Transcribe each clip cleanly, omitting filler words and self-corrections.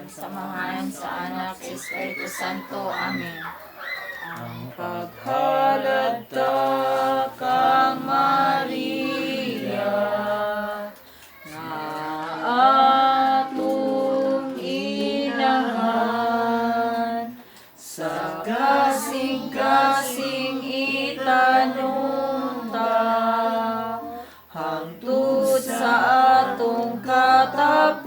samahan sa Anak, sa Espiritu Santo. Amen. Ang paghalad kang Maria, nga atong inahan, sa kasing-kasing itanunta, hangtod sa atong katapusan,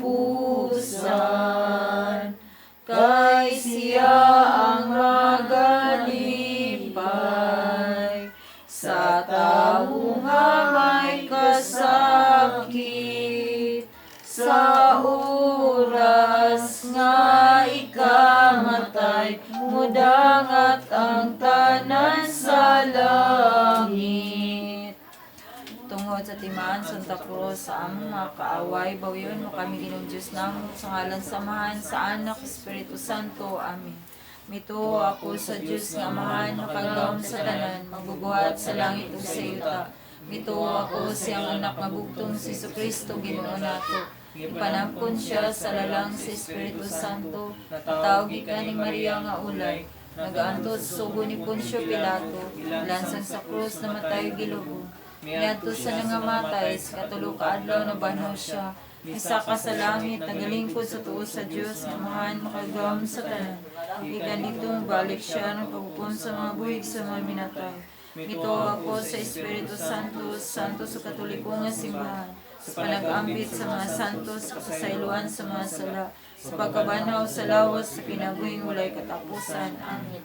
kay siya ang magalipay sa tawo nga may kasakit, sa oras nga ikamatay, mudangat ang tanan sa langit. Tungod sa timaan Santa Cruz sa among mga kaaway, bawion mo kami Ginoong Diyos namo sa ngalan samahan sa Anak, Espiritu Santo. Amen. Mituo ako sa Diyos nga Amahan, nakagawom sa tanan, magbubuhat sa langit ug sa yuta. Mituo ako siyang anak nga bugtong si Jesucristo Ginoo nato. Ipanampun siya sa lalang sa Espiritu Santo, natawag gikan ni Maria nga ulay. Nagaantos sugo ni Poncio Pilato, lansang sa krus namatay gilubo. Miadto sa nangamatay, sa katulo ka adlaw na banhaw siya. Misaka sa langit, nagalingkod sa tuo sa Diyos, nga Amahan makagawom sa tanan. Ikan dito, balik siya ng pagpupon sa mga buhig sa mga minatay. Mito ako sa Espiritu Santo, santo sa katoliko nga simbahan, sa panag-ambit sa mga santos, sa kasayloan sa mga sala, sa pagkabanaw sa lawas, sa pinabuhing walay katapusan. Amen.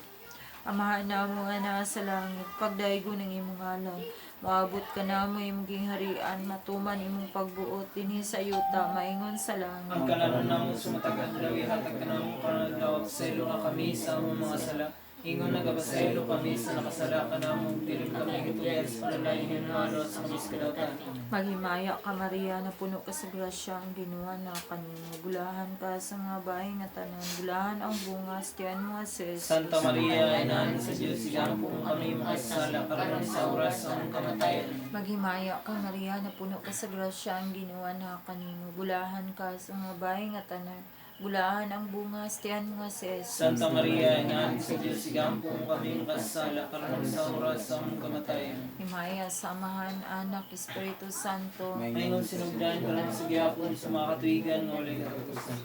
Amahan na mo nga nasa langit, pagdaigo ng imong ngalan. Maabot ka na mo imong gingharian, matuman imong pagbuot, dinhi sa yuta, maingon sa langit. Ang kananon namo sumatag adlaw, ihatag ka namo kanadlaw, pasaylo nga kami sa among mga sala. Ingon nagapasaylo kami sa nakasala ka namo, dili kami gituyan sa panalain ng malo sa kamis kadautan. Maghimaya ka Maria, na puno ka sa grasya, ang Ginoo na kanimo. Bulahan ka sa mga bahay nga tanan, bulahan ang bungas tiyan mo Ases. Santa Maria, Inahan sa Diyos, sigahan po kami makasala, karon sa oras sa among kamatayan. Maghimaya ka Maria, na puno ka sa grasya, ang Ginoo na kanimo. Bulahan ka sa mga bahay nga tanan, bulahan ang bungas tiyan mo Ases. Santa Maria, Inahan sa Diyos, sigahan po kami makasala, karon sa oras sa among kamatayan. Himaya sa Amahan, Anak, Espiritu Santo. Mayroon sinugdan ka lang sa gihapon sa mga katuigan nga walay katapusan.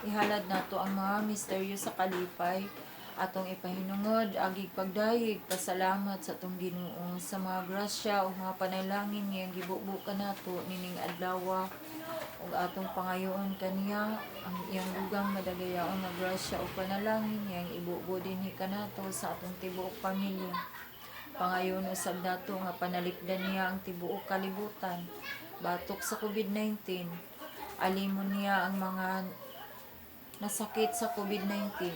Ihalad nato ang mga misteryo sa kalipay, atong ipahinungod, agig pagdayig, pasalamat sa atong Ginoo sa mga grasya o mga panalangin nga gibubukan nato nining adlaw, ug atong pangayoon kaniya ang iyang dugang madagayaon nga grasya o panalangin nga ibubo dinhi kanato sa atong tibuok pamilya. Pangayoon usab nato nga panalipdan niya ang tibuok kalibutan batok sa COVID-19. Alimon niya ang mga nasakit sa COVID-19.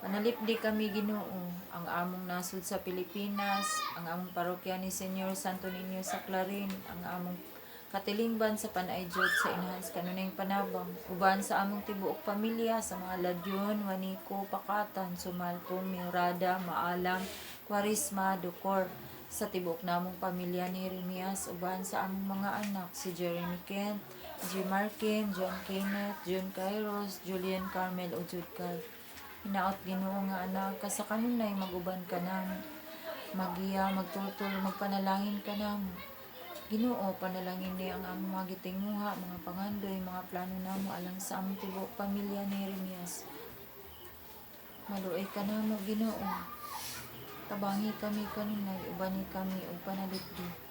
Panalipdi kami Ginoo ang among nasud sa Pilipinas, ang among parokya ni Señor Santo Niño sa Clarin, ang among katilingban sa Panay Jud sa Enhance kanunayng panabang, uban sa among tibuok pamilya sa mga Ladyon, Waniko, Pakatan, Sumalpong, Miurada, Maalam, Quarisma, Ducor, sa tibuok namong pamilya ni Jeremias, uban sa among mga anak si Jeremy Kent, G. Markin, John Kenneth, John Kairos, Julian Carmel o Judkal. Hinaot Ginoo nga anak ka sa kanunay maguban ka namo, magiya, magtultol, magpanalangin ka namo. Ginoo, panalangin niya ang among mga gitinguha, mga pangandoy, mga plano namo alang sa among tibuok pamilya ni Jeremias. Maluay ka namo Ginoo. Tabangi kami kanunay, ubani kami og panalipdi.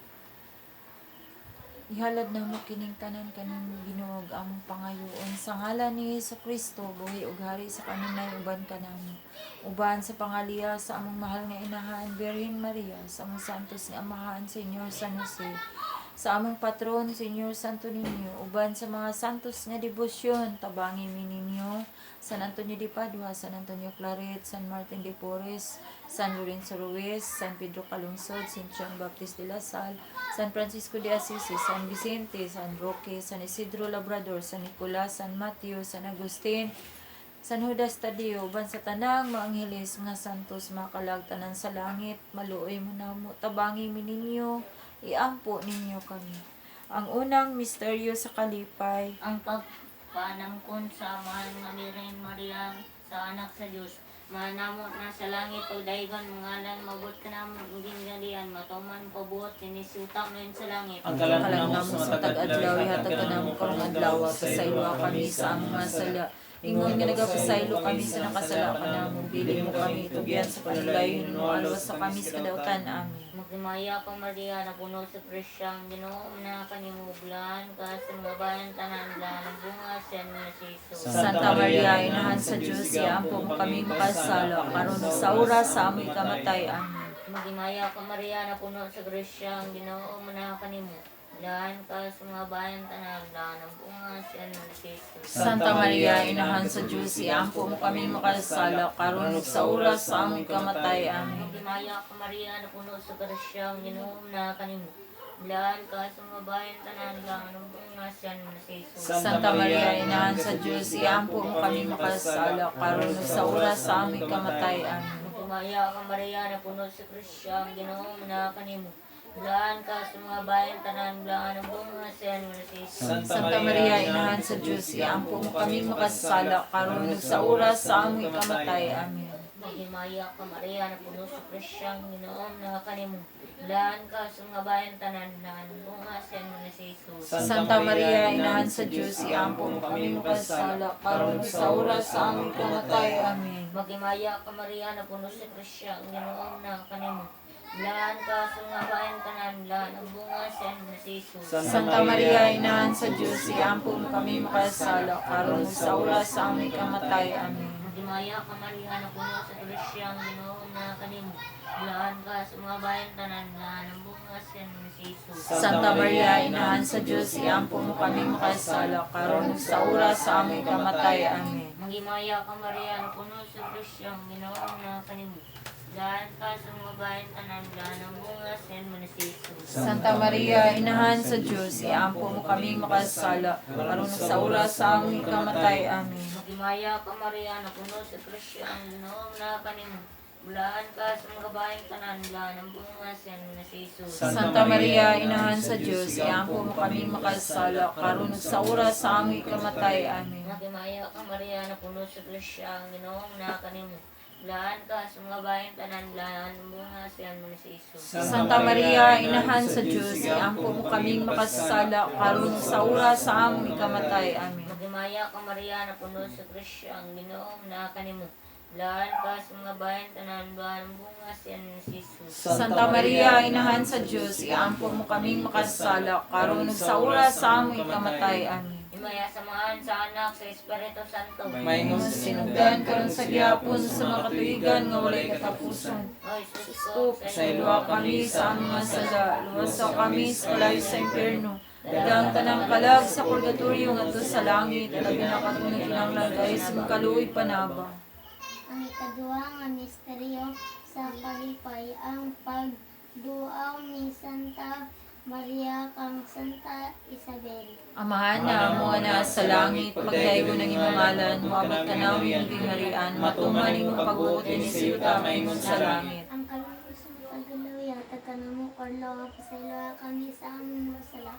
Ihalad namo kining tanan kaning Ginoo ug among pangayoon sa ngalan ni Jesucristo, buhi ug hari sa kanunay uban ka namo. Uban sa pangaliya sa among mahal nga inahan Birhen Maria, sa among santos nga amahan Señor San Jose, sa among patron Señor Santo Niño, uban sa mga santos nga debosyon, tabangi mi ninyo San Antonio de Padua, San Antonio Claret, San Martin de Porres, San Lorenzo Ruiz, San Pedro Calungsod, San John Baptist de la Salle, San Francisco de Assisi, San Vicente, San Roque, San Isidro Labrador, San Nicolas, San Mateo, San Agustin, San Judas Tadeo, uban sa tanang mga angheles, mga santos, mga kalagtanan sa langit, maluoy mo na mo, tabangi mi ninyo, iampo ninyo kami. Ang unang misteryo sa kalipay, ang panangkon sa mahal nga Birhen Maria sa anak sa Dios. Manamo na sa langit pagdaygon ngalan mabot ka na gingalian matuman pabuot tinisutak na yun sa langit. Ang Kalang kalan namo sa tag-adlaw, hatag ka namo karong adlaw, pasaylo kami sa among mga sala. Ingon nga nagapasaylo kami sa nakasala ka namo, bili mo kami itugyan sa panigayon mo, alwas sa kami sa kadautan. Amen. Magdimaya ka Maria na puno sa Kristyang Ginoo na kanimublan ka sa mga bayan tanan lang bunga siya na si Jesus. Santa Maria, Inahan sa Diyos, iampo mo kami makasala, karon sa oras sa amoy kamatay. Amen. Magdimaya ka Maria na puno sa Kristyang Ginoo na kanimublan ka sa mga bayan tanan lang bunga siya na si Jesus. Santa Maria, Inahan sa Diyos, iampo mo kami makasala, karon sa oras sa amoy kamatay. Amen. Magdimaya ka Maria na puno sa Kristyang Ginoo na kanimublan ka sa mga bayan tanan lang bunga siya na si Jesus. Santa Maria, Inahan sa Diyos, iampo mo kami makasala, karon sa oras sa amoy kamatay. Amen. Magdimaya ka Maria na puno sa Kristyang Ginoo na kanimublan ka sa mga bayan tanan lang bunga siya na si Jesus. Santa Maria, Inahan sa Diyos, iampo mo kami makasala, karon sa oras sa amoy kamatay. Amen. Magdimaya ka Maria na puno sa Kristyang Ginoo na kanimublan ka sa mga bayan tanan lang bunga siya na si Jesus. Santa Maria, Inahan sa Diyos, iampo mo kami makasala, karon sa oras sa amoy kamatay. Amen. Magdimaya ka Maria na puno sa Kristyang Ginoo na kanimublan ka sa mga bayan tanan lang bunga siya na si Jesus. Santa Maria, Inahan sa Diyos, iampo mo kami makasala, karon sa oras sa amoy kamatay. Amen. Magdimaya ka Maria na puno sa Kristyang Ginoo na kanimublan ka sa mga bayan tanan lang bunga siya na si Jesus. Santa Maria, Inahan sa Diyos, iampo mo kami makasala, karon sa oras sa amoy kamatay. Amen. Magdimaya ka Maria na puno sa Kristyang Ginoo na kanimublan ka sa mga bayan tanan lang bunga siya na si Jesus. Santa Maria, Inahan sa Diyos, iampo mo kami makasala, karon sa oras sa amoy kamatay. Amen. Magdimaya ka Maria na puno sa Kristyang Ginoo na kanimublan ka sa mga bayan tanan lang bunga siya na si Jesus. Santa Maria, Inahan sa Diyos, iampo mo kami makasala, karon sa oras sa amoy kamatay. Amen. Magdimaya ka Maria na puno sa Kristyang Ginoo na kanimublan ka sa mga bayan tanan lang bunga siya na si Jesus. Santa Maria, Inahan sa Diyos, iampo mo kami makasala, karon sa oras sa amoy kamatay. Amen. Magdimaya ka Maria na puno sa Kristyang Ginoo na kanimublan ka sa mga bayan tanan lang bunga siya na si Jesus. Santa Maria, Inahan sa Diyos, iampo mo kami makasala, karon sa oras sa amoy kamatay. Amen. Himaya samahan sa anak sa Espiritu Santo. Maingon sa Sinugdan karon sa gihapon sa mga katuigan nga walay katapusan. O Jesus Ko, sa iluwa kami sa among mga sala, luwasaw kami sa layo sa impyerno. Dagang tanang kalag sa purgatorio ngadto sa langit, labi na katunag kinahanglan kay sa kaluoy panaba. Ang ikaduha nga misteryo sa kalipay ang pagduaw ni Santa Maria kang Santa Isabel. Amahan na mo na sa langit, pagdaygo ng imangalan, moabot ka namin yung gingharian, matuman yung pag-uot ni Siyuta maingon sa langit. Ang kalumpos ng paguluya, taganamo korlo, pasaylo kami sa among mga sala.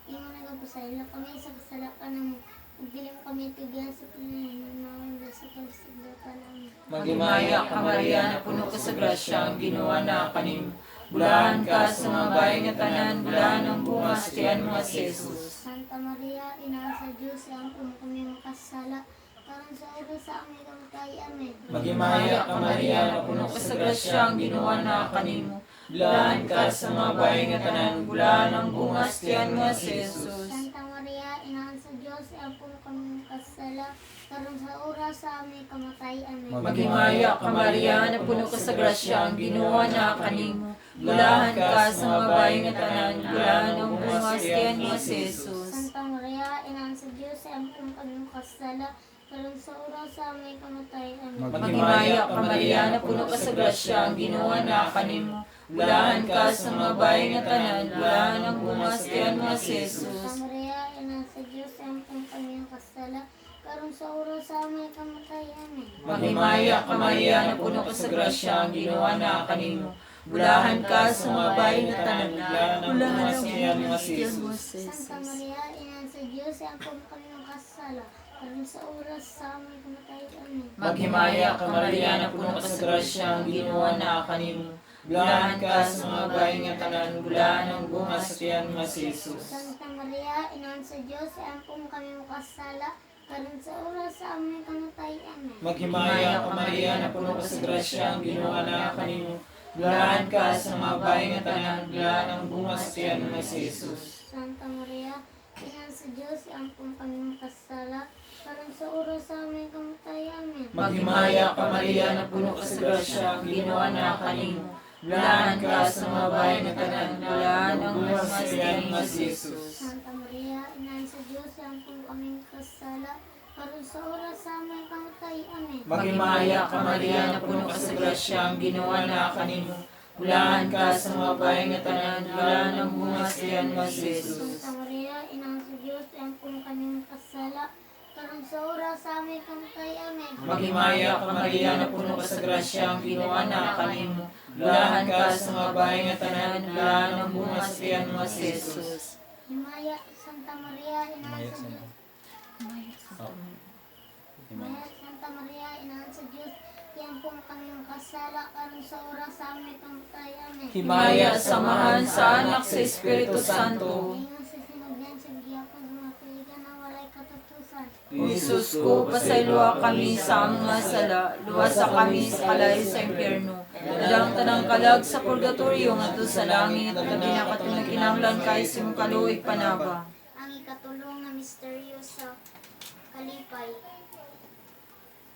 Ingon nagapasaylo kami sa kasala ka ng magdilim kami tugyan sa pinananaw sa kalsigdo ka namin. Magimaya ka Maria na puno ka sa grasya, ang ginawa na kanim. Bulahan ka sa mga bayan nga tanan, bulahan ang bungas tiyan mo si Jesus. Santa Maria, Ina sa Diyos, ang puno kami makasala, karon sa oras sa aming kamatay. Amen. Magimaya ka Maria na puno ka sa grasya, ang ginawa na kanimo. Bulahan ka sa mga bayan nga tanan, bulahan ang bungas tiyan mo si Jesus. Santa Maria, Ina sa Diyos, ang puno kami makasala, karon sa oras sa aming kamatay. Amen. Magimaya ka Maria na puno ka sa grasya, ang ginawa na kanimo. Bulahan ka sa mga bayan nga tanan, bulahan ang bungas tiyan mo si Jesus. Santa Maria, Ina sa Diyos, ang puno kami makasala, karon sa oras sa aming kamatay. Amen. Magimaya ka Maria na puno ka sa grasya, ang ginawa na kanimo. Bulahan ka sa mga bayan nga tanan, bulahan ang bungas tiyan mo si Jesus. Santa Maria, Ina sa Diyos, ang puno kami makasala, karon sa oras sa aming kamatay. Amen. Magimaya ka Maria na puno ka sa grasya, ang ginawa na kanimo. Bulahan ka sa mga bayan nga tanan, bulahan ang bungas tiyan mo si Jesus. Santa Maria, Ina sa Diyos, ang puno kami makasala, makasala, karon sa oras sa aming kamatayan. Amen. Maghimaya ka Maria na puno ka sa grasya, ang Ginoo na kanimo. Bulahan ka sa mga bayi nga tanan, bulahan ang bunga sa tiyan nga si Jesus. Santa Maria, Ina sa Diyos, ampun kami makasala, karon sa oras sa aming kamatayan. Amen. Maghimaya ka Maria na puno ka sa grasya, ang Ginoo na kanimo. Bulahan ka sa mga bayi nga tanan, bulahan ang bunga sa tiyan nga si Jesus. Santa Maria, Ina sa Diyos, ampun kami makasala, karon sa oras sa aming kamatayan. Amen. Maghimaya ka Maria na puno ka sa grasya, ang Ginoo na kanimo. Bulahan ka sa mga bayi nga tanan, bulahan ang bunga sa tiyan nga si Jesus. Santa Maria, Ina sa Diyos, ampun kami makasala, karon sa oras sa aming kamatayan. Amen. Maghimaya ka Maria na puno ka sa grasya, ang Ginoo na kanimo. Bulahan ka sa mga bayi nga tanan, bulahan ang bunga sa tiyan nga si Jesus. Santa Maria, Ina sa Diyos, ampun kami makasala, karon sa oras sa aming kamatayan. Amen. Maghimaya ka Maria na puno ka sa grasya, ang Ginoo na kanimo. Bulahan ka sa mga bayi nga tanan, bulahan ang bunga sa tiyan nga si Jesus. Himaya, Santa Maria, Ina sa Diyos. Himaya, Santa Maria, Ina sa Diyos, iampun kami makasala, karon sa oras sa aming kamatayan. Amen. Himaya, samahan sa anak sa Espiritu Santo. Ingon sa sinugyan sa giyapon ng mga tuligan na walay katutusan. O Jesus ko, pasayloa kami sa mga sala, luwasa kami sa kalay sa impyerno. Dalang tanang kalag sa purgatorio ngadto sa langit, at pinakatong kinahanglan kay simong kaluoy panaba. Ang ikatulong na misteryo sa kalipay.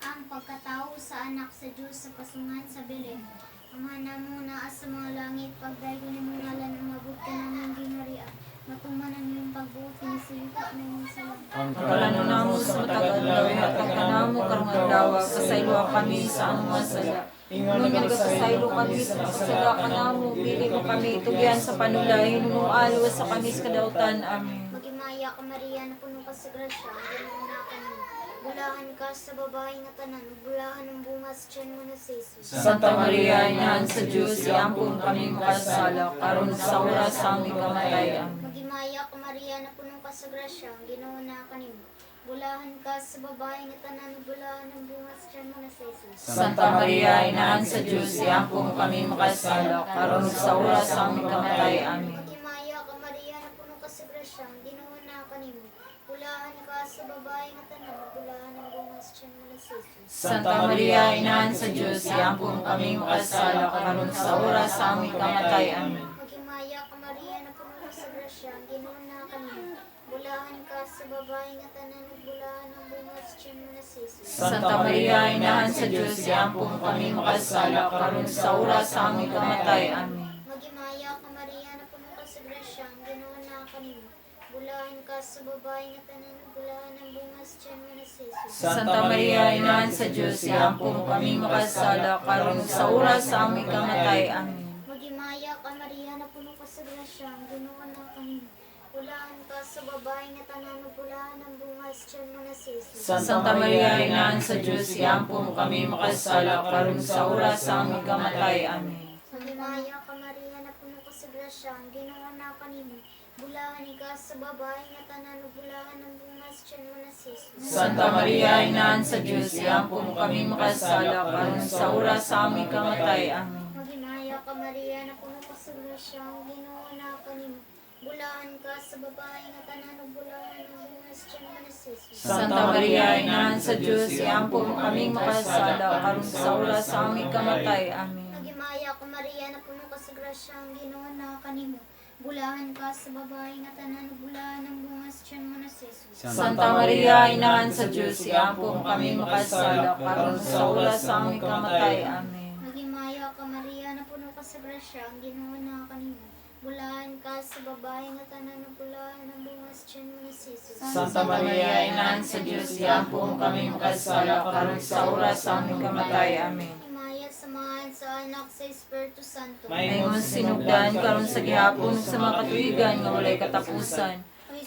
Ang pagkatao sa anak sa Diyos sa pasungan sa Belem. Amahan mo na sa mga langit, pagdaygo ni mong ngalan, umabot ka namin ginarian. Matumanan yung pagbuot, pinisilita na yung salam. Ang Kalano namo sa matagad daw, hatag ka namo karong adlaw, pasayloa kami sa mga sala. Ngunit nagkasaylo kami sa pasala ka namo, dili mo kami tugyan sa panulay, nunualo sa kami sa kadautan. Amen. Magimaya ka Maria, na puno ka sa grasya, ang Ginoo na kanimo. Bulahan ka sa babae nga tanan, bulahan ang bunga sa tiyan mo na si Jesus. Santa Maria, Inahan sa Diyos, iampun kami makasala, karon sa oras sa aming kamatay. Amen. Magimaya ka Maria, na puno ka sa grasya, ang Ginoo na kanimo. Bulahan ka sa babae nga tanan, bulahan ang bunga sa tiyan mo na si Jesus. Santa Maria, Inahan sa Diyos, iampun kami makasala, karon sa oras sa aming kamatay. Amen. Magimaya ka Maria, na puno ka sa grasya, ang Ginoo na kanimo. Bulahan ka sa babae nga tanan, bulahan ang bunga sa tiyan mo na si Jesus. Santa Maria, Inahan sa Diyos, iampun kami makasala, karon sa oras sa aming kamatay. Amen. Magimaya ka Maria, na puno ka sa grasya, ang Ginoo na kanimo. Bulahan ka sa babae nga tanan, bulahan ang bunga sa tiyan mo na si Jesus. Santa Maria, Inahan sa Diyos, iampun kami makasala, karon sa oras sa aming kamatay. Amen. Magimaya ka Maria, na puno ka sa grasya, ang Ginoo na kanimo. Bulahan ka sa babae nga tanan, bulahan ang bunga sa tiyan mo na si Jesus. Santa Maria, Inahan sa Diyos, iampun kami makasala, karon sa oras sa aming kamatay. Amen. Magimaya ka Maria, na puno ka sa grasya, ang Ginoo na kanimo. Bulahan ka sa babae nga tanan, bulahan ang bunga sa tiyan mo na si Jesus. Santa Maria, Inahan sa Diyos, iampun kami makasala, karon sa oras sa aming kamatay. Amen. Magimaya ka Maria, na puno ka sa grasya, ang Ginoo na kanimo. Bulahan ka sa babae nga tanan, bulahan ang bunga sa tiyan mo na si Jesus. Santa Maria, Inahan sa Diyos, iampun kami makasala, karon sa oras sa aming kamatay. Amen. Magimaya ka Maria, na puno ka sa grasya, ang Ginoo na kanimo. Bulahan ka sa babae nga tanan, bulahan ang bunga sa tiyan mo na si Jesus. Santa Maria, Inahan sa Diyos, iampun kami makasala, karon sa oras sa aming kamatay. Amen. Magimaya ka Maria, na puno ka sa grasya, ang Ginoo na kanimo. Bulahan ka sa babae nga tanan, bulahan ang bunga sa tiyan mo na si Jesus. Santa Maria, Inahan sa Diyos, iampun kami makasala, karon sa oras sa aming kamatay. Amen. Magimaya ka Maria, na puno ka sa grasya, ang Ginoo na kanimo. Bulahan ka sa babae nga tanan, bulahan ang bunga sa tiyan mo na si Jesus. Santa Maria, Inahan sa Diyos, iampun kami makasala, karon sa oras sa aming kamatay. Amen. Himaya samahan sa anak sa Espiritu Santo. Mayroon sinugdan karon sa gihapon sa mga katuigan nga walay katapusan.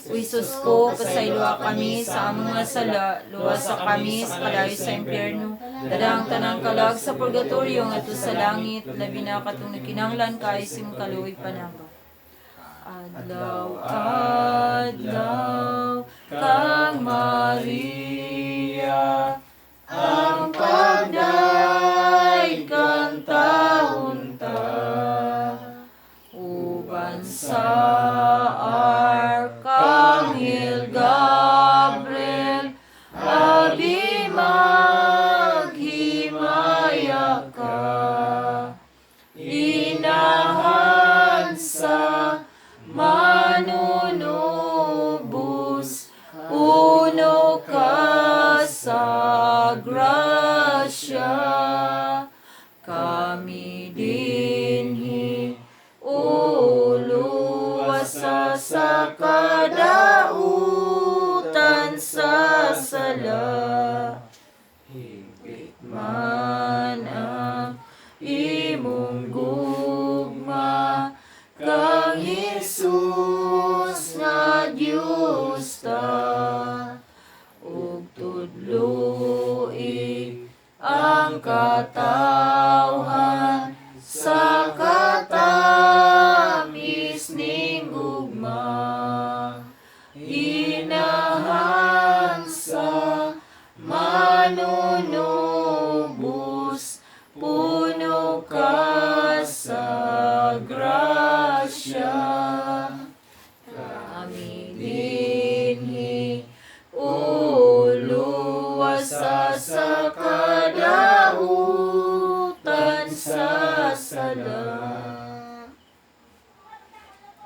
O Isus ko, pasayloa kami sa among mga sala, luwas sa kami sa kalayo sa impyerno, dadang tanang kalag sa purgatorio ngadto sa langit, labi na katong nakinahanglan kay sim kaluoy panaba. Adlaw, adlaw, kang Maria, ang pagdaig kang taunta, uban sa Arkanghel Gabriel, abi maghimaya ka, inahan sa manunubos, puno ka sa grasya, kami dinhi uluwasa sa kadautan sa sala, higit man ang imong gugma, kang Jesus nga Diyos ta, ug tudloi ang katawhan sa katamis ning gugma, inahan sa manunubos, puno ka sa grasya, kami dinhi uluwasa sa kadautan sa sala.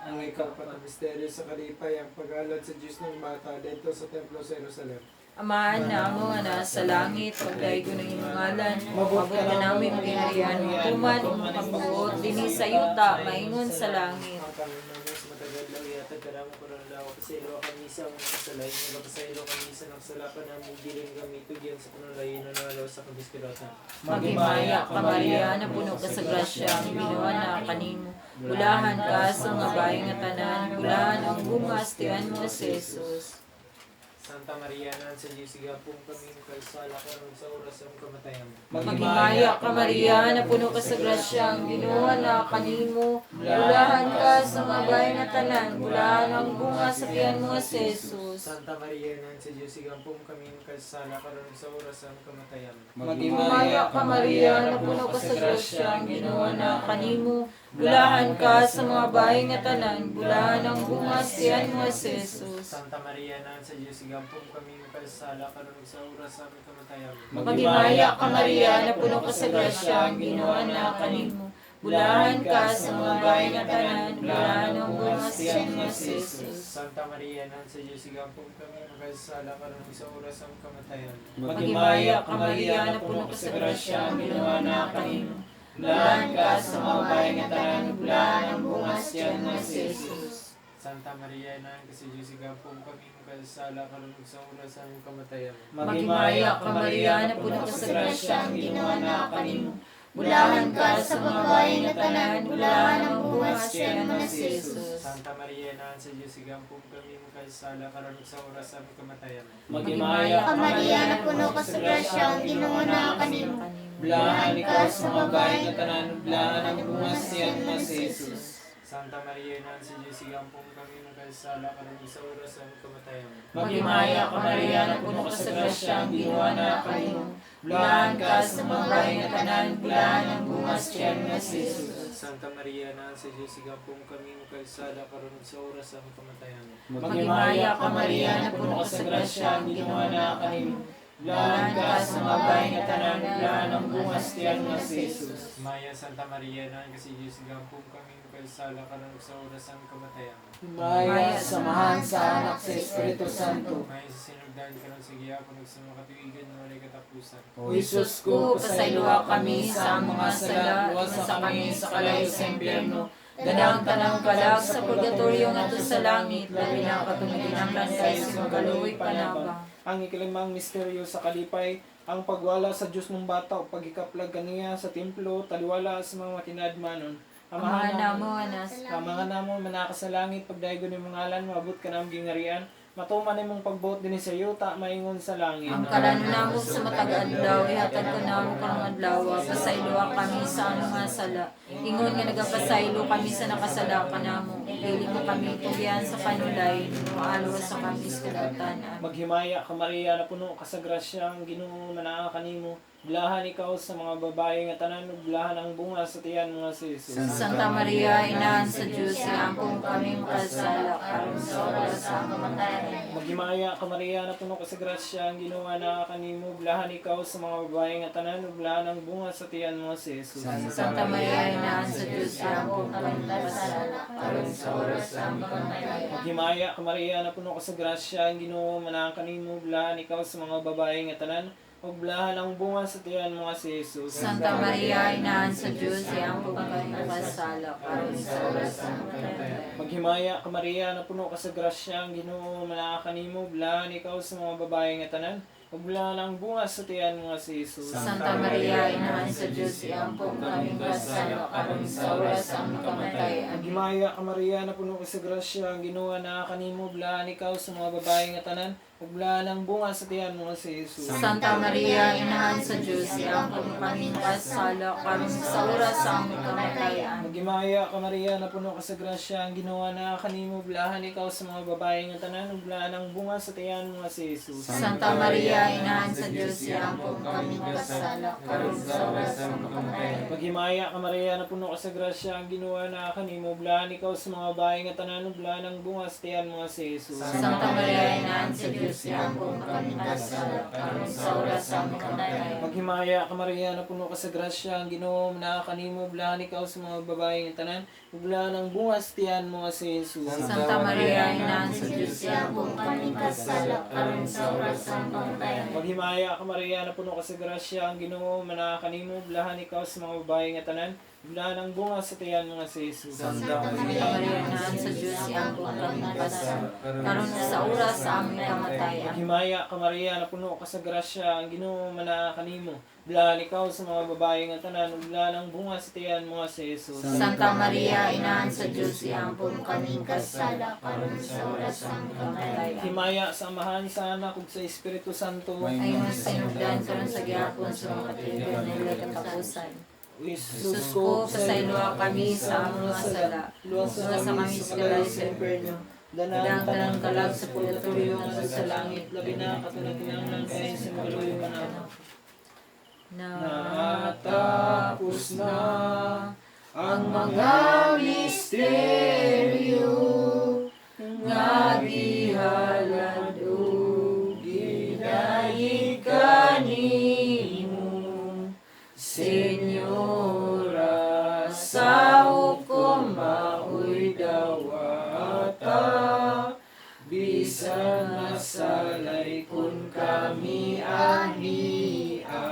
Ang ikapat na misteryo sa kalipay, ang pag-alad sa Diyos ng bata dito sa templo sa Jerusalem. Amahan na mo nga nasa langit, pagdaigo ng iyong ngalan, mabot ka namin ang ginarihan mo, tuman, pagbuot, dinis sa yuta, maingon sa langit. Ang kami namin sa matagad lang yatag ka namin kung lang ako pasilo kami sa mga salay, nagpasaylo kami sa nagsalapan namin, diling kami tugyan sa panulayin na nalaw sa kabiskiratan. Magimaya ka Maria, na puno ka sa grasya, ang ginawa na kanimo. Bulahan ka sa mga bahay nga tanan, bulahan ang bungas, tiyan mo si Jesus. Santa Maria, nan sa Diyos, sigapong kami kaisala ka rin sa oras ng kamatayan. Magimaya ka Maria, na puno ka sa grasya, ang ginawa na kanimo. Bulahan ka sa mga bahay nga tanan, bulahan ang bungas sa tiyan mo si Jesus. Santa Maria, nan sa Diyos, sigapong kami kaisala ka rin sa oras ng kamatayan. Magimaya ka Maria, na puno ka sa grasya, ang ginawa na kanimo. Bulahan ka sa mga bahay nga tanan, bulahan ang bungas tiyan mo si Jesus. Santa Maria, nan sa Diyos, sigapong kami kaisala ka rin sa oras ng kamatayan. Magimaya ka Maria, na puno ka sa grasya, ang ginawa na kanimo. Bulahan ka sa mga bahay nga tanan, bulahan ang bungas tiyan mo si Jesus. Santa Maria, nan sa Diyos, sigapong kami kaisala ka rin sa oras ng kamatayan. Magimaya ka Maria, na puno ka sa grasya, ang ginawa na kanimo. Bulahan ka sa mga bahay nga tanan, bulahan ang bungas tiyan mo si Jesus. Santa Maria, nan kasi Diyos, sigapong kami kaisala ka rin sa oras ng kamatayan. Magimaya ka Maria, na puno ka sa grasya, ang ginawa na kanimo. Bulahan ka sa mga bahay nga tanan, bulahan ang bungas tiyan mo si Jesus. Santa Maria, nan sa Diyos, sigapong kami kaisala ka rin sa oras ng kamatayan. Magimaya ka Maria, na puno ka sa grasya, ang ginawa na kanimo. Bulahan ka sa mga bahay nga tanan, bulahan ang bungas tiyan mo si Jesus. Santa Maria, nan sa Diyos, sigapong kami kaisala ka rin sa oras ng kamatayan. Magimaya ka Maria, na puno ka sa grasya, ang ginawa na kanimo. Bulahan ka sa mga bahay nga tanan, bulahan ang bungas tiyan mo si Jesus. Santa Maria, nan sa Diyos, sigapong kami kaisala ka rin sa oras ng kamatayan. Magimaya ka Maria, na puno ka sa grasya, ang ginawa na kanimo. Bulahan ka sa mga bahay nga tanan, bulahan ang bungas tiyan mo si Jesus. Maya, Santa Maria, nan kasi Diyos, sigapong kami kaisala ka rin sa oras ng kamatayan. Maya, samahan sa anak sa Espiritu Santo. Maya, sa sinugdan ka ng sigiya, kung nagsama katuigan na walay katapusan. O Isus ko, pasayloa kami sa mga sala, luwas sa kami sa kalayo sa impyerno. Danang tanang kalag sa purgatorio nga to sa langit, labi na katumiginanglan kayo sa magaluwi panabang. Ang ikalimang misteryo sa kalipay, ang pagwala sa Diyos ng bata o pagikaplag kaniya sa templo, taliwala sa mga matinadmanon. Amahan na mo, anas. Mga namo manaka sa langit, pagdaigo ni mga ngalan, maabot ka ng gingarian, matuman ni mong pagbuot din sa yuta, maingon sa langit. Ang kalan namo sa matag-adlaw, ihatag ka namo karong adlaw, pasayloa kami sa among mga sala. Ingon nga nagapasaylo kami sa nakasala ka namo. Dili mo kami tugyan sa kanulay, maalawas sa kami sa kadautan. Maghimaya ka Maria na puno ka sa grasya, ang Ginoo manaa kanimo. Bulahan ikaw sa mga babae nga tanan, ug bulahan ang bunga sa tiyan mo nga si Jesus. Santa Maria, Inahan sa Diyos, iambong kami makasala, karon sa oras sa kamatayan. Maghimaya ka Maria na puno ka sa grasya, ang Ginoo manaa kanimo. Bulahan ikaw sa mga babae nga tanan, ug bulahan ang bunga sa tiyan mo nga si Jesus. Santa Maria, Inahan sa Diyos, iambong kami makasala, karon sa oras sa kamatayan. Maghimaya ka Maria na puno ka sa grasya, ang Ginoo manaa kanimo. Bulahan ikaw sa mga babae nga tanan, ug bulahan ang bunga sa tiyan mo nga si Jesus. Santa Maria, Inahan sa Diyos, iambong kami makasala, karon sa oras sa kamatayan. Maghimaya ka Maria na puno ka sa grasya, ang Ginoo manaa kanimo. Bulahan ikaw sa mga babae nga tanan, ug bulahan ang bunga sa tiyan mo nga si Jesus. Santa Maria, Inahan sa Diyos, iambong kami makasala, karon sa oras sa kamatayan. Maghimaya ka Maria na puno ka sa grasya, ang Ginoo manaa kanimo. Bulahan ikaw sa mga babae nga tanan, ug bulahan ang bunga sa tiyan mo nga si Jesus. Santa Maria, Inahan sa Diyos, iambong kami makasala, karon sa oras sa kamatayan. Maghimaya ka Maria na puno ka sa grasya, ang Ginoo manaa kanimo. Bulahan ikaw sa mga babae nga tanan, ug bulahan ang bunga sa tiyan mo nga si Jesus. Santa Maria, Inahan sa Diyos, iambong kami makasala, karon sa oras sa kamatayan. Maghimaya ka Maria na puno ka sa grasya, ang Ginoo manaa kanimo. Bulahan ikaw sa mga babae nga tanan, ug bulahan ang bunga sa tiyan mo nga si Jesus. Santa Maria, Inahan sa Diyos, iambong kami makasala, karon sa oras sa kamatayan. Maghimaya ka Maria na puno ka sa grasya, ang Ginoo manaa kanimo. Bulahan ikaw sa mga babae nga tanan, ug bulahan ang bunga sa tiyan mo nga si Jesus. Santa Maria, Inahan sa Diyos, iambong kami makasala, karon sa oras sa kamatayan. Maghimaya ka Maria na puno ka sa grasya, ang Ginoo manaa kanimo. Bulahan ikaw sa mga babae nga tanan, ug bulahan ang bunga sa tiyan mo nga si Jesus. Santa Maria, Inahan sa Diyos, iambong kami makasala, karon sa oras sa aming kamatayan. Maghimaya ka Maria na puno ka sa grasya, ang Ginoo manaa kanimo. Bulahan ikaw sa mga babae nga tanan, ug bulahan ang bunga sa tiyan mo nga si Jesus. Santa Maria, Inahan sa Diyos, iambong kami makasala, karon sa oras sa aming kamatayan. Himaya sa Amahan, sa Anak, ug sa Espiritu Santo. Ayon sa sinugdan karon sa gihapon sa mga katigan ng ilang katapusan. Jesus Ko, pasayloa kami sa among mga sala. luwas Luwas sa kami sa kalay sa imperno. Danang Danang kalag sa purgatorio nga sa langit, labi na katunag-kinanglan kayo sa magaluyo na. Natapos na ang mga misteryo nga gihalad ug gidayeg kanimo, Senyora, sa hukom maoy dawata, bisan masalay kun kami ahia,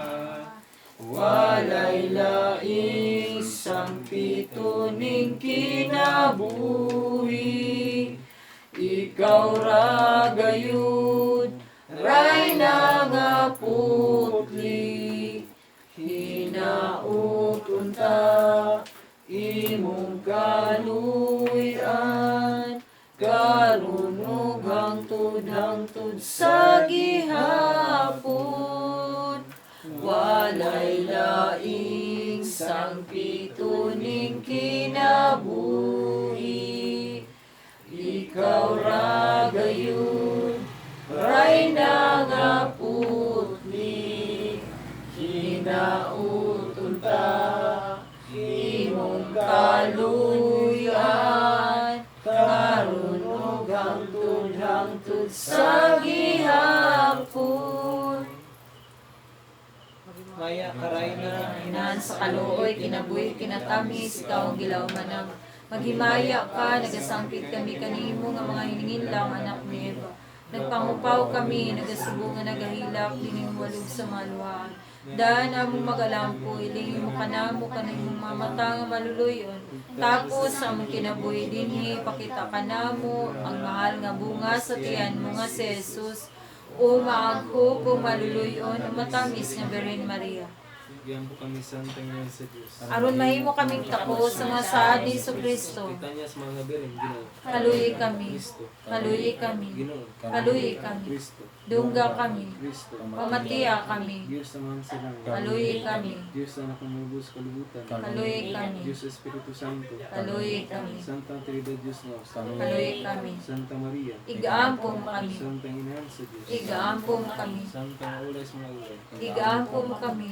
walay laing sampito ning kinabuhi, ikaw ra gayud, rayna nga putli, hinauton ta imong kaluyan, karon ug hangtod sa gihapon, walay laing sampito ning kinabuhi, ikaw ra gayud, rayna nga putli, hinauton ta imong kaluyan, karon ug hangtod sa gihapon. Maya karay na Inahan sa kaluoy, kinabuhi, kinatamis, ikaw ang gilaw manang. Maghimaya ka, nagasangkit kami kanimo nga mga hiningin lang, anak ni Eva. Nagpangupaw kami, nagasubo nga nagahilak, dining walog sa maluhaan. Daan among magalampo, ilingin mo kanamo kanimong mamata nga maluluyon. Tapos among kinabuhi dinhi, pakita kanamo ang mahal nga bunga sa tiyan mo nga si Jesus. O maagko kung maluluyon, matamis nga Birhen Maria. Bigyan po kami santa ngayon sa Diyos. Aron mahimo kaming tako sa mga saad ni Kristo. Kita niya sa mga birin, Ginoo. Kaluyi kami. Kristo. Kaluyi kami. Ginoo. Kaluyi kami. Kristo. Dungga kami. Kristo. Pamatiya kami. Diyos sa mga silang. Kaluyi kami. Diyos sa anak ng lubos kalibutan. Kaluyi kami. Diyos sa Espiritu Santo. Kaluyi kami. Santa Trinidad Diyos mo. Kaluyi kami. Santa Maria. Igaampo mo kami. Santa Inahan sa Diyos. Igaampo mo kami. Santa Ulay sa mga ulay. Igaampo mo kami.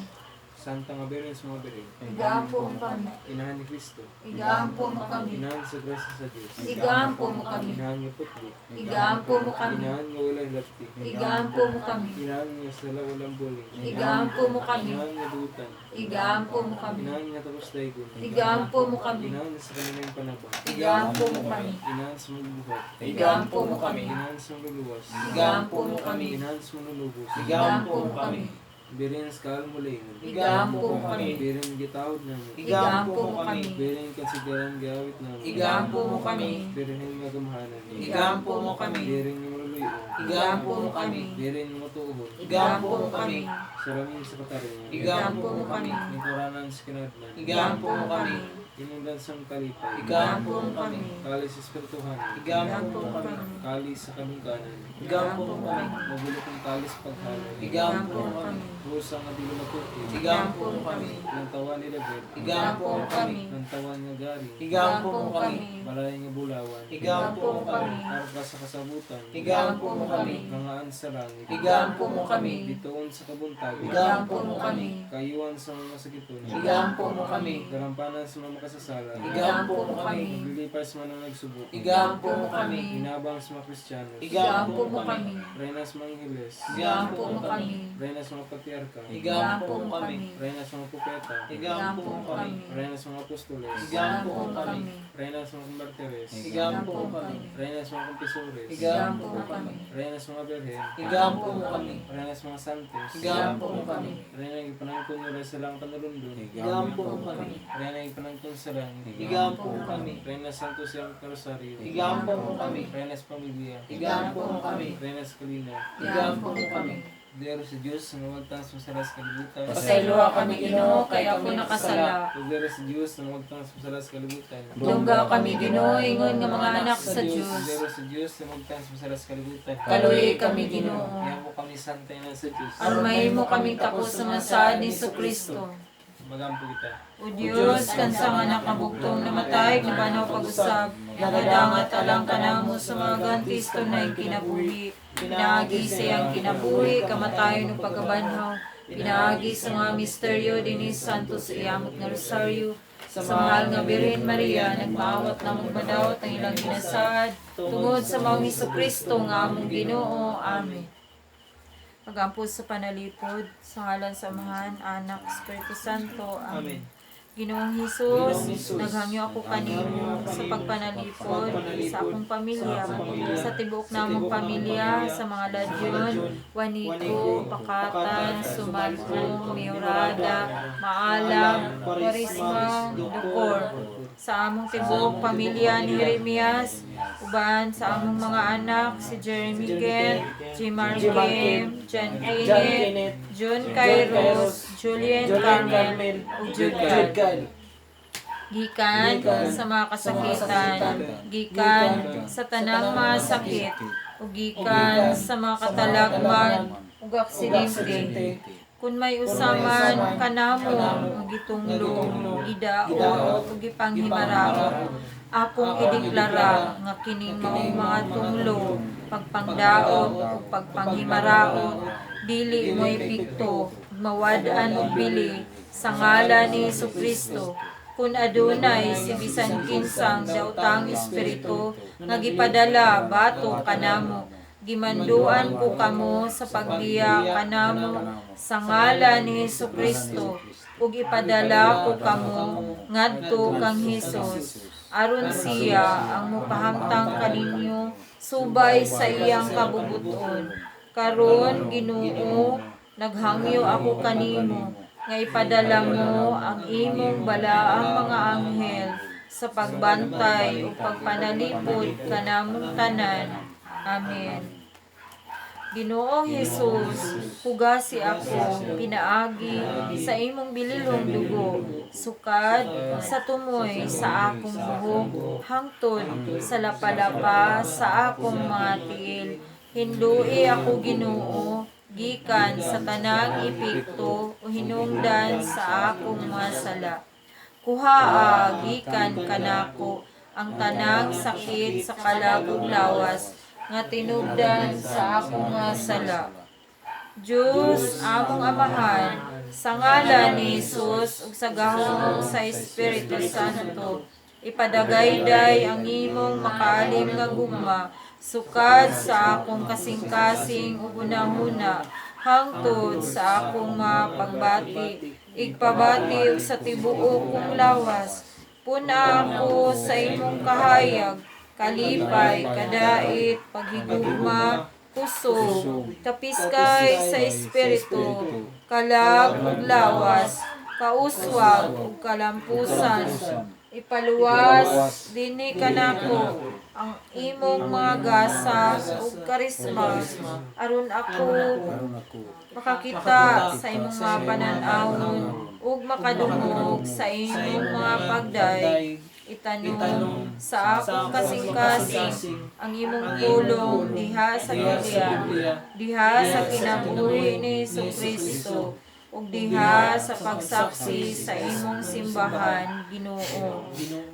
Santa nga birin sa mga birin. Igaampo mo kami. Inahan ni Kristo. Igaampo mo kami. Inahan sa grasya sa Diyos. Igaampo mo kami. Inahan nga putli. Igaampo mo kami. Inahan nga walay lapti. Igaampo mo kami. Inahan nga sala walang buling. Igaampo mo kami. Inahan nga dutan. Igaampo mo kami. Inahan nga tapos daygon. Igaampo mo kami. Inahan nga sa kanilang panaba. Igaampo mo kami. Inahan sa magbuhat. Igaampo mo kami. Inahan sa luluwas. Igaampo mo kami. Inahan sa manulubos. Igaampo mo kami. Birin sa kalmulingan. Igaampo mo kami. Birin gitawad namin. Igaampo mo kami. Birin konsideran gawit namin. Igaampo mo kami. Birin yung magamhanan. Igaampo mo kami. Birin yung maluluyo. Igaampo mo kami. Birin yung matuhod. Igaampo mo kami. Saramin sa kataringan. Igaampo mo kami. Yung kuranan sa kinadlan. Igaampo mo kami. Inundan sa kalipay. Igaampo mo kami. Kali sa espirituhan. Igaampo mo kami. Kali sa kalungkanan. Igaampo mo kami. Magulo kong kali sa paghalay. Igaampo mo kami. Pusa nga dilo matuti. Igaampo mo kami. Ng tawan ni David. Igaampo mo kami. Ng tawan nga gari. Igaampo mo kami. Balay nga bulawan. Igaampo mo kami. Arka sa kasabutan. Igaampo mo kami. Kangaan sa langit. Igaampo mo kami. Bitoon sa kabuntag. Igaampo mo kami. Kayuan sa mga sakiton. Igaampo mo kami. Garampanan sa mga makasasala. Igaampo mo kami. Naglilipas man ang nagsubok. Igaampo mo kami. Hinabang sa mga Kristiyanos. Igaampo mo kami. Reynas mga Angeles. Igaampo mo kami. Reynas mga Patriarka. Igaampo mo kami. Reynas mga Propeta. Igaampo mo kami. Reynas mga Apostoles. Igaampo mo kami. Reynas mga Martires. Igaampo mo kami. Reynas mga Confesores. Igaampo mo kami. Reynas mga Berhen. Igaampo mo kami. Reynas mga Santos. Igaampo mo kami. Reynas ipanangkon nyo sa lang kanalundon. Igaampo mo kami. Reynas ipanangkon sa langit. Igaampo mo kami. Reynas Santos yung Rosario. Igaampo mo kami. Reynas Pamilya. Igaampo mo kami. Reynas Kalina. Igaampo mo kami. Diyaro sa Diyos, nga magtang susalas kalibutan. Pasayloa kami Ginoo, kaya ako nakasala. Diyaro sa Diyos, nga magtang susalas kalibutan. Dungga kami Ginoo, ingon nga mga anak sa Dios. Diyaro sa Diyos, nga magtang susalas kalibutan. Kaluyi kami Ginoo. Kaya mo kami santay na sa Diyos. Aron mahimo kaming tapos sa mga saad ni Kristo. Magampo kita. O Diyos, kansa nga nakabugtong namatay, nga banaw pag-usab, nagadangat alang kanamo sa mga gantisto na kinabuhi. Pinaagi siyang kinabuhi, kamatayon ng pagkabanhaw. Pinaagi sa mga misteryo dinis Santos Iamot nga Rosario. Sa mahal nga Birhen Maria, nagmaawat na magmadawat ang ilang ginasad, tungod sa mga Kristo nga among Ginoo. Amen. Pag-ampos sa panalipod, sa ngalan sa Amahan, Anak, Espiritu Santo. Amen. Ginoong Hesus, naghangyo ako kanimo sa pagpanalipod sa akong pamilya, sa tibok namong pamilya, sa mga ladyon, Juanito, Pakatan, Sumalpong, Miurada, Maalam, Quarisma, Dukor, sa among tibok pamilya ni Jeremias, uban sa among mga anak, si Jeremy Kent, Jimar Kim, John Kenneth, John Kairos, Julian Carmel, ug Jude gikan sa mga kasakitan, gikan sa tanang mga sakit, ug gikan sa mga katalagman ug aksidente. Kung may usaman kanamo ug gitunglo, gidaot ug gipanghimaraot, akong ideklara nga kining maong mga tunglo, pagpangdaot ug pagpanghimaraot, dili mo epekto, mawad-an og bili sa ngalan ni Kristo. Kung adunay si bisan kinsang daotang espiritu nga gipadala bato kanamo, gimanduan ko kamo sa pagbiya kanamo sa ngalan ni Kristo, ug ipadala ko kamo ngadto kang Hesus, aron siya ang mopahamtang kaninyo subay sa iyang kabubuton. Karon Ginoo, naghangyo ako kanimo nga ipadala mo ang imong balaang mga anghel sa pagbantay o pagpanalipod kanamong tanan. Amen. Ginoong Hesus, hugasi ako, pinaagi sa imong bililhong dugo, sukad sa tumoy sa akong buhok, hangtod sa lapalapa sa akong mga tiil. Hindui ako Ginoo, gikan sa tanang epekto o hinungdan sa akong mga sala. Kuhaa gikan kanako ang tanang sakit sa kalabog lawas nga tinubdan sa akong mga sala. Diyos, among Amahan, sa ngalan ni Jesus ug sa gahom sa Espiritu Santo, ipadagayday ang imong makaalim nga gugma, sukad sa akong kasing-kasing ug unahuna, hangtod sa akong mga pagbati, igpabati ug sa tibuok kong lawas. Puna ako sa imong kahayag, kalipay, kadait, paghigugma, kusog, kapiskay sa espiritu, kalag ug lawas, kauswag ug kalampusan, ipaluwas dinhi kanako ang imong mga gasa ug karisma aron ako makakita sa imong mga panan-awon ug makadungog sa imong mga pagday. Itanong sa akong kasing-kasing ang imong pulong diha sa Biblia, diha sa kinabuhi ni Jesucristo, ug diha sa pagsaksi sa imong simbahan, Ginoo,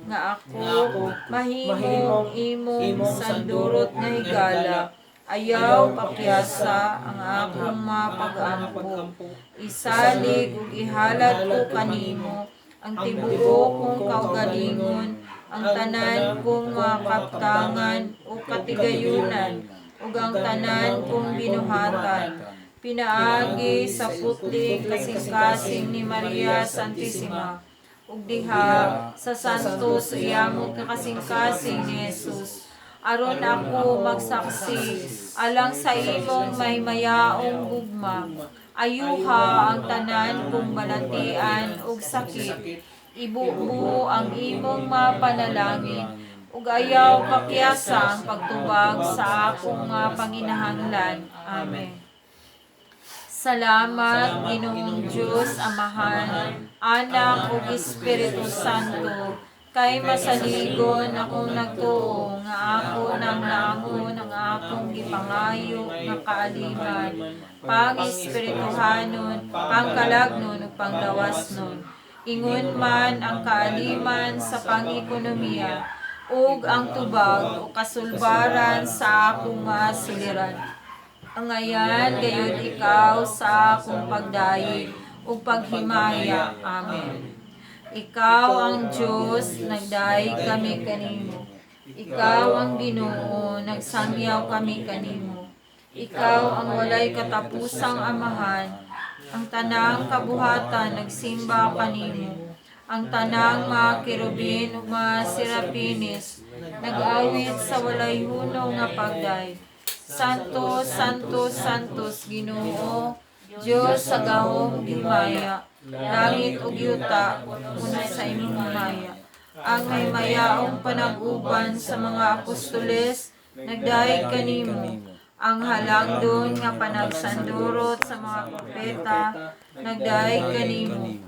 nga ako mahimong imong sandurot nga higala, ayaw pakyasa ang akong mga pag-ampo, isalig ug ihalad ko kanimo ang tibuok kong kaugalingon, ang tanan kong mga kaptangan o katigayunan, ug ang tanan kong binuhatan. Pinaagi sa putling kasing-kasing ni Maria Santissima, ug diha sa santos iyamot nga kasing-kasing ni Jesus. Aron ako magsaksi alang sa imong maymayaong gugma, ayuha ang tanan kong balatian ug sakit, ibubu ang imong mga panalangin, ug ayaw pakyasa ang pagtubag sa akong mga panginahanglan. Amen. Salamat, Ginoong Diyos, Amahan, Anak ug Espiritu Santo, kay masaligon akong nagtuo nga ako nang naangon ang akong gipangayo nga kaaliman, pang-espirituhanon, pangkalagnon ug pangdawasnon. Ingon man ang kaaliman sa pang-ekonomiya ug ang tubag o kasulbaran sa akong mga suliran. Ang ayan gayud ikaw sa akong pagdayi ug paghimaya. Amen. Ikaw ang Diyos, nagdaig kami kanimo. Ikaw ang Ginoo, nagsangyaw kami kanimo. Ikaw ang walay katapusang Amahan. Ang tanang kabuhatan nagsimba kanimo. Ang tanang mga kerubin ug mga serapines nag-awit sa walay hunong nga pagday. Santos, Santos, Santos, Ginoo, Diyos sa gahom himaya. Langit ug yuta puno sa imong maya. Ang may mayaong panag-uban sa mga apostoles nagdaig kanimo. Ang halangdon nga panagsandurot sa mga propeta nagdaig kanimo.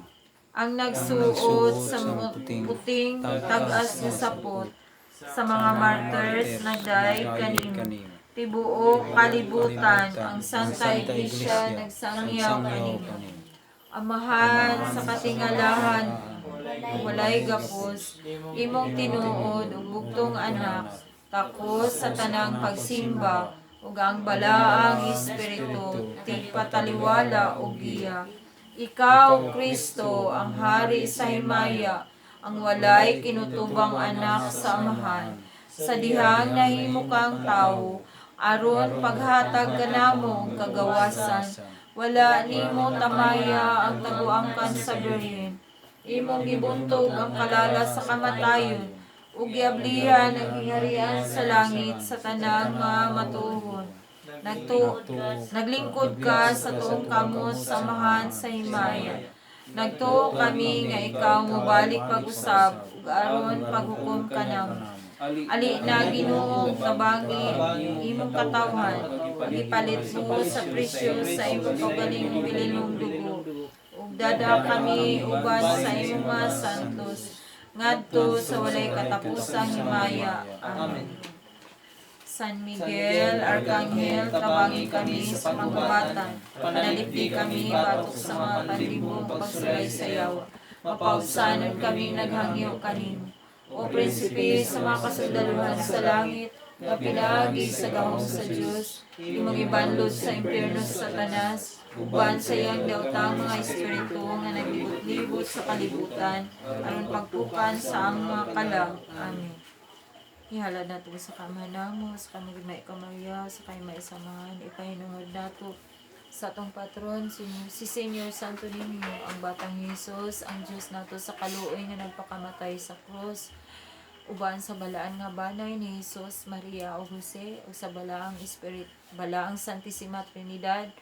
Ang nagsuot sa puting tag-as nga sapot sa mga martyrs nagdaig kanimo. Tibuok kalibutan ang Santa Iglesia nagsangyaw kanimo. Amahan sa katingalahan, walay gapos, imong tinuod ug bugtong anak, takos sa tanang pagsimba, ug ang balaang espiritu, tigpataliwala ug giya. Ikaw, Kristo, ang hari sa himaya, ang walay kinutubang anak sa amahan. Sa dihang nahimo kang tawo, aron paghatag kanamo og kagawasan, wala nimo tamaya ang taguangkan sa birhen. Imong gibuntog ang kalala sa kamatayon, ug giablihan ang giharian sa langit sa tanang mga matuhon. Naglingkod ka sa tuong kamot sa amahan sa himaya. Nagtuo kami nga ikaw mobalik pag-usab ug aron paghukom kanamo. Ali na Ginoo tabagi imong katawhan, ipalit mo sa presyo sa imong kaugalingong bilinong dugo. Ug dada kami uban sa imong mga santos ngadto sa walay katapusang himaya. Amen. San Miguel, Arkanghel, tabagi kami sa pangkabatan, panalipdi kami batok sa mga panlibong pagsulay-sayaw, mapausanon kami naghangyo kanin. O Prinsipe sa mga kasundaluhan sa langit, na pinaagi sa gahong sa Diyos, imong ibanlod sa impyerno sa Satanas, uban sa iyang daotang mga espiritu nga naglibot-libot sa kalibutan, aron pagpukan sa ang mga kalag. Amen. Ihalad nato sa kamanamo, sa kamagimay ka Maria, sa kay maisamahan, ipahinungod nato sa atong patron, si Senyor Santo Niño, ang Batang Jesus, ang Diyos nato sa kaluoy nga nagpakamatay sa krus, uban sa balaan nga banay ni Jesus, Maria o Jose, o sa balaang balaang Santissima Trinidad,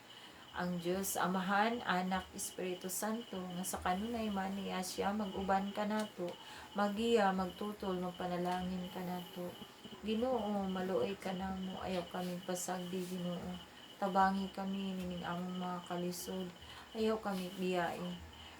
ang Diyos Amahan, Anak, Espiritu Santo, nga sa kanunay man niya siya, mag-uban ka nato, magiya, magtutol, magpanalangin ka nato. Ginoo, maluoy ka namo, ayaw kami pasagdi, Ginoo. Tabangi kami, nining among mga kalisod, ayaw kami biyain.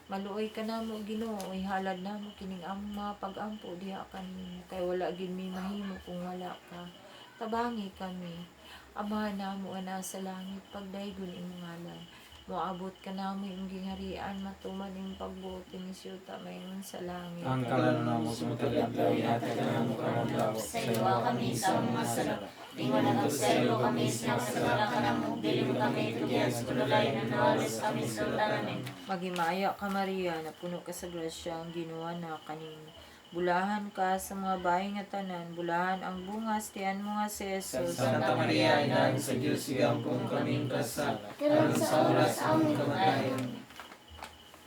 Maluoy ka namo, Ginoo, ihalad namo kining among mga pag-ampo diha kanimo, kay wala gid mi mahimo kung wala ka. Tabangi kami. Amahan namo nga nasa langit, pagdaygon imong ngalan. Moabot ka namo imong gingharian, matuman imong pagbuot ni siyuta mayon sa langit. Ang kalalo na mo sumutagantay, hatag ka na mo karon Sa iwa kami sa mga sala. Tingnan na selo kami sa kasala ka na mo. Dilim kami tugyan sa kulay na nawalis kami sa utanan. Magimaya ka Maria, na puno ka sa grasya, ang Ginoo na kanimo. Bulahan ka sa mga bahay nga tanan, bulahan ang bungas tiyan mo nga si Jesus. Santa Maria, Ina sa Diyos, igampong kaming kasala, karon sa oras sa aming kamatayon.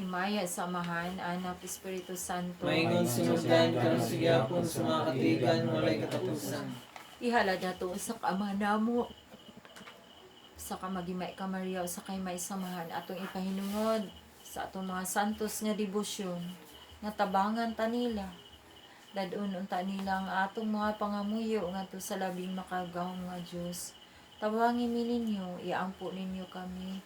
Himaya sa Amahan, Anak, Espiritu Santo. Maingon sinugdan karon sa gyapon sa mga katigan walay katapusan. Ihalad nato sa kaama namo, sa kamagimay ka Maria, sa kay may samahan atong ipahinungod sa atong mga santos nga debosyon, nga tabangan ta nila. Dadun unta nila ang atong mga pangamuyo ngadto sa labing makagahom nga Dios. Tabangi mi ninyo, iampo ninyo kami.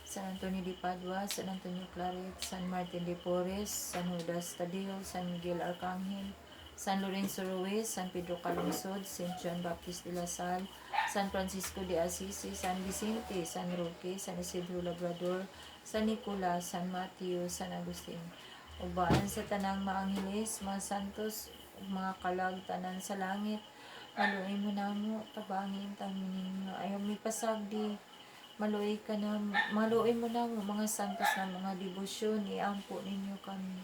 San Antonio de Padua, San Antonio Claret, San Martin de Porres, San Judas Tadeo, San Miguel Arcangel, San Lorenzo Ruiz, San Pedro Calungsod, St. John Baptist de la Salle, San Francisco de Assisi, San Vicente, San Roque, San Isidro Labrador, San Nicolas, San Mateo, San Agustin. Ubaan sa tanang maangheles, mga santos, mga kalag tanan sa langit, maluoy mo namo, tabangin tamin ninyo, ayaw mi pasagdi, maluoy ka na, maluoy mo namo, mga santos na mga debosyon, iampo ninyo kami.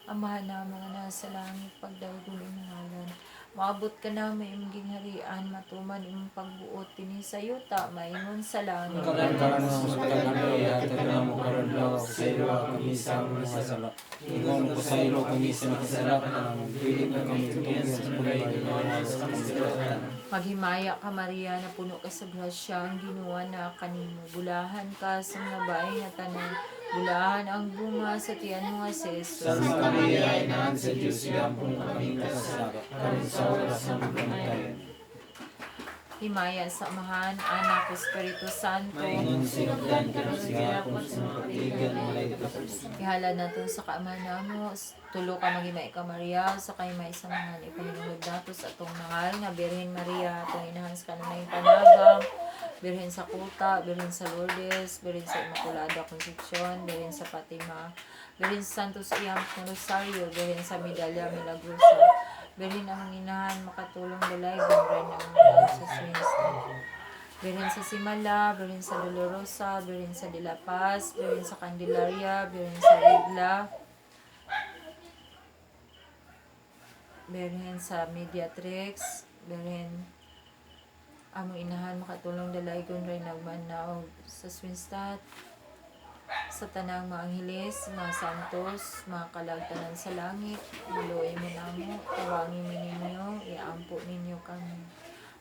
Amahan na mga nasa langit, pagdaygon imong ngalan. Maabot ka na may imong gingharian, matuman imong pagbuot dinhi sa yuta, maingon sa langit. Ang kalalo na mo sumutagantay, hatag ka na mo karon sa iwa kami sa mga sala. Ingon ko sa ilo kami sa nakasalakan na mo, dili na kami tugyan sa kulay na nawalis kami sa utanan. Maghimaya ka Maria, na puno ka sa grasya, ang Ginoo na kanimo. Bulahan ka sa mga bahay nga tanan, bulahan ang bunga sa tiyan mo nga si Jesus. Santa Maria, Ina sa Diyos, igampong kaming kasala, karon sa oras sa aming kamatayon. Himaya sa Amahan, Anak, Espiritu Santo. Maingon sinugdan karon sa gyapon sa mga katigan walay katapusan. Ihalad nato sa kaamahan namo, tulo ka maghimay ka Maria, sa kay may samahan, ipahinungod nato sa atong mahal nga Birhen Maria, atong inahan sa kanunay panagang, Birhen sa Kuta, Birhen sa Lourdes, Birhen sa Immaculada Concepcion, Birhen sa Fatima, Birhen sa Santos Iyang Rosario, Birhen sa Medalla Milagrosa, Birhen ang inahan makatulong dalay, Birhen ang inahan sa Sinistra. Birhen sa Simala, Birhen sa Dolorosa, Birhen sa De La Paz, Birhen sa Candelaria, Birhen sa Regla, Birhen sa Mediatrix, Birhen among inahan makatulong dalaygon ray nagmanaw sa Swinstadt, sa tanang mga angheles, mga santos, mga kalagtanan sa langit, maluoy mo namo, tawangin mi ninyo, iampo ninyo kami.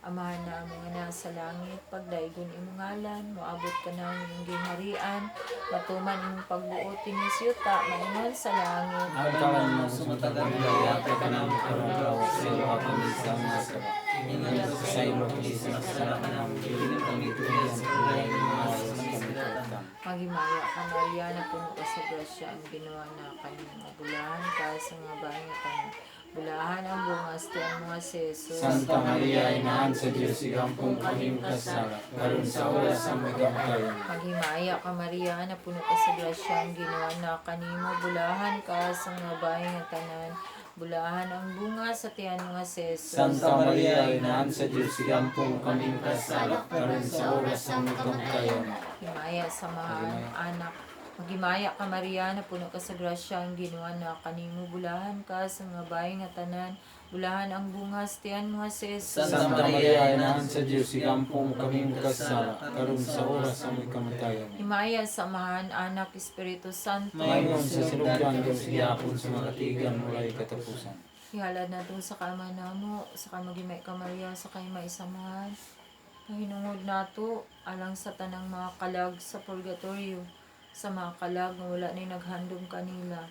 Amahan na mga nasa langit, pagdaigon imong ngalan, moabot ka na imong gingharian, matuman imong pagbuot ni siyuta, maingon sa langit. Ang kalan mo sumatagan na yata ka na magkaralaw sa iyo kami sa mga sala. Ingon ko sa iyo kami sa kasalanan namin. Bilin kami tuloy sa kulay ng mga sa Magimaya ka Maria, na puno ka sa grasya, ang ginawa na kanyang mabulahan ka sa mga bahay ka. Bulahan ang bungas ti ang mga seso. Santa Maria, Inahan sa Diyos, igampong kaming kasala, karon sa oras sa may kamatayon. Maghimaya ka Maria, na puno ka sa grasya, ang ginawa na kanimo. Bulahan ka sa mga bahay nga tanan. Bulahan ang bunga sa tiyan mga seso. Santa Maria, Inahan sa Diyos, igampong kaming kasala, karon sa oras sa may kamatayon. Himaya sa mahal anak. Maghimaya ka Maria, na puno ka sa grasya, ang ginawa na kanimo. Bulahan ka sa mga bahay nga tanan. Bulahan ang bunga sa tiyan mga seso. Santa Maria, Inahan sa Diyos, igampong kaming kasala, karon sa oras sa may kamatayon. Himaya sa mahan anak Espiritu Santo. Mayroon sa silugyan Diyos iyapon sa mga katigan mulay katapusan. Ihalad na ito sa kama namo, sa kamagimay ka Maria, sa kay maisamahan. Pahinungod nato alang sa tanang mga kalag sa purgatorio, sa mga kalag nga wala ni naghandom kanila.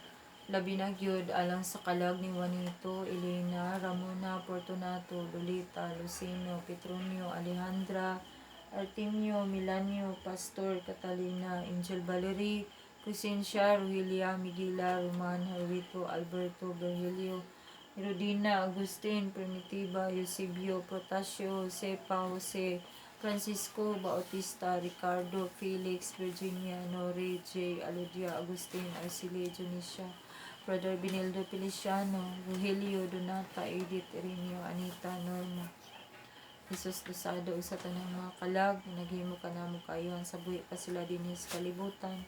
Labi na gyud alang sa kalag ni Juanito, Elena, Ramona, Fortunato, Lolita, Lucino, Petronio, Alejandra, Artemio, Milanio, Pastor, Catalina, Angel Valerie, Crescencia, Rogelia, Miguela, Roman, Harwito, Alberto, Virgilio, Rodina, Agustin, Primitiva, Eusebio, Protasio, Josepa, Jose, Francisco, Bautista, Ricardo, Felix, Virginia, Nore, J, Alodia, Agustin, Arcile, Junicia, Brother Binildo Feliciano, Rogelio, Donata, Edith, Ireneo, Anita, Norma, Jesus Losado, sa tanang mga kalag, naghimo ka na mo kayo, sa buhi pa sila din sa kalibutan,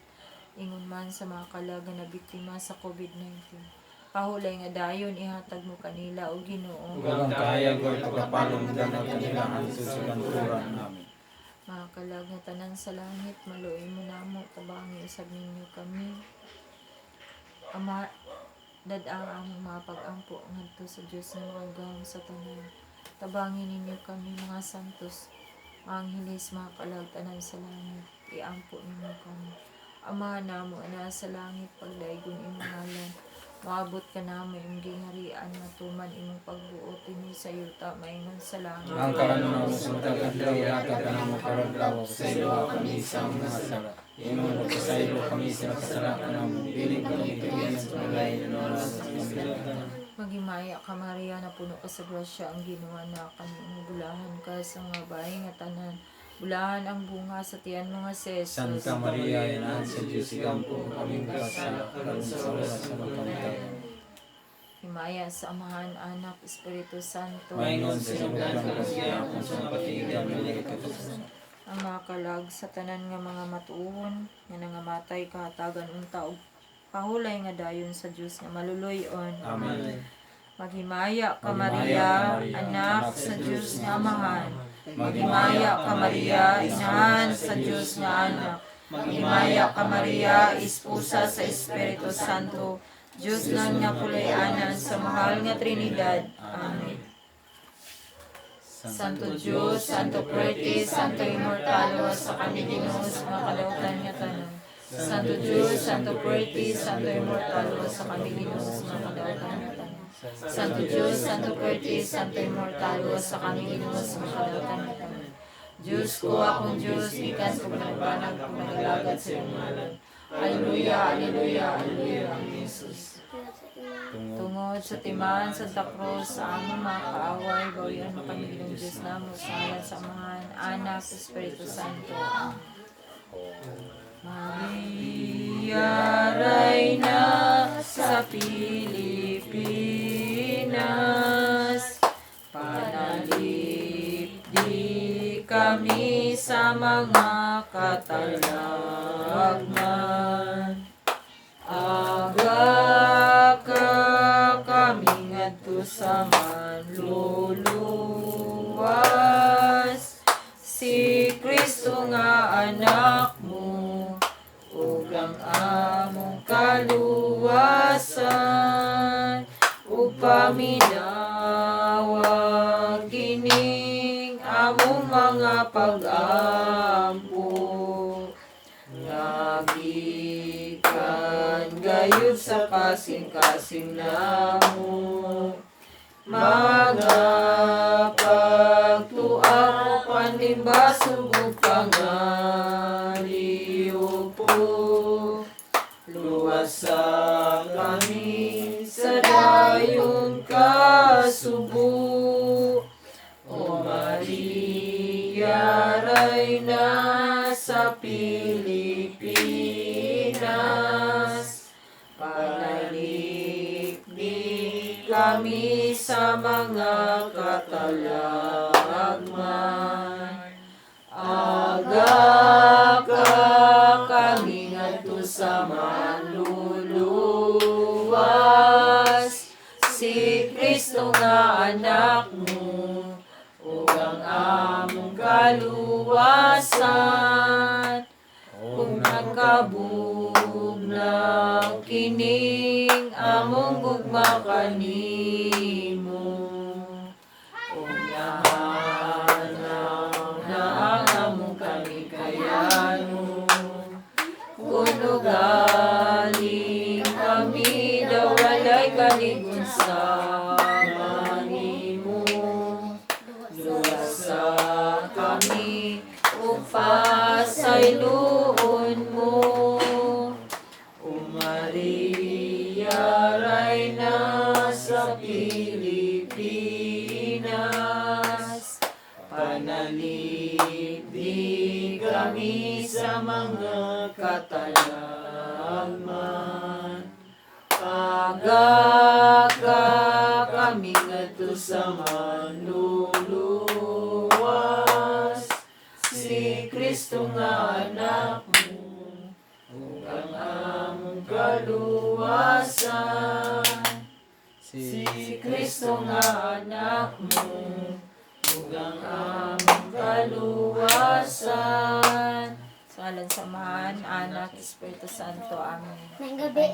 ingon man sa mga kalag na biktima sa COVID-19. Pahulay nga dayon, ihatag mo kanila o Ginoo. Ugang kahayag ko pagkapalong danaw kanila hanto sa kanturan namin. Mga kalag na tanan sa langit, maluoy mo namo, tabangi usab ninyo kami. Ama, dadang ang mga pag-ampo ngadto sa Dios nga magawang sa tanan. Tabangin ninyo kami mga santos, mga angheles, mga kalag tanan sa langit. Iampo ninyo kami. Ama namo na sa langit, pagdaigon imong ngalan. Maabot ka na mo imong gingharian, matuman imong pagbuot ni sa yuta, maingon sa langit. Ang karanong sa tagadlaw yata ka na makaraglaw sa iyo kami sa mga sala. Ingon ko sa iyo kami sa kasalanan namin. Biling kami tugian sa malay na oras sa kamilatan. Maghimaya ka Maria, na puno ka sa grasya, ang ginawa na kanimo. Bulahan ka sa mga bahay nga tanan. Bulahan ang bunga sa tiyan mga sesos. Santa Maria, Inahan sa Diyos, igampong kaming kasala, karon sa oras sa kamatayon. Himaya sa Amahan, Anak, Espiritu Santo. Maingon sa silugyan Diyos iyapon sa mga katigan mulay katapusan. Ang mga kalag sa tanan nga mga matuon, nga nangamatay kahatagan unta og pahulay nga dayon sa Dios nga maluloy-on. Amen. Maghimaya ka Maria, anak sa Dios nga Amahan. Maghimaya ka Maria, inahan sa Dios nga anak. Maghimaya ka Maria, esposa sa Espiritu Santo. Dios lang nga pulayanan sa mahal nga Trinidad. Amen. Santo Diyos, Santo Puerte, Santo Immortalo, sa kaniginoo sa mga kalautan nga tanan. Santo Diyos, Santo Puerte, Santo Immortalo, sa kaniginoo sa mga kalautan nga tanan. Santo Diyos, Santo Puerte, Santo Immortalo, sa kaniginoo sa mga kalautan nga tanan. Diyos ko, akong Diyos, ikas ko managbanag kung nagalagad sa iyong ngalan. Alleluia, Alleluia, Alleluia, Amen. Jesus. Tungod sa timaan Santa Cruz, sa among mga kaaway, bawian mo kami ng Diyos namo sa ngalan sa Amahan, Anak, Espiritu Santo. Amen. Maria Reina sa Pilipinas, panalipdi kami sa mga katalagman. Aga ka kami ngadto sa manluluwas, si Kristo nga anak mo, ug ang among kaluwasan, ug paminawag kining mga pag-ampo. Ngagikan gayud sa kasing-kasing namo. Mga pagtuang panimbasog ug pangaliw po. Luwasa kami sa dayon kasubo. O Maria, Reyna sa Pilipinas, panalikdi kami sa mga katalagman. Aga ka kami ngadto sa manluluwas, si Kristo nga anak mo, ug ang among kaluwasan. Kung nakabugnaw kining among gugma kanimo, kung nahanaw na ang among kaligayano, kuno galing kami daw walay kaligon sa manimo. Luwasa kami pasayloon mo. O Maria, Reyna sa Pilipinas, panalipdi kami sa mga katalagman. Aga ka kami ngadto sa manluluwas, si Kristo nga anak mo, ug ang among kaluwasan. Si Kristo nga anak mo, ug ang among kaluwasan. Sa ngalan sa Amahan, Anak, Espiritu Santo. Amen. May gabi.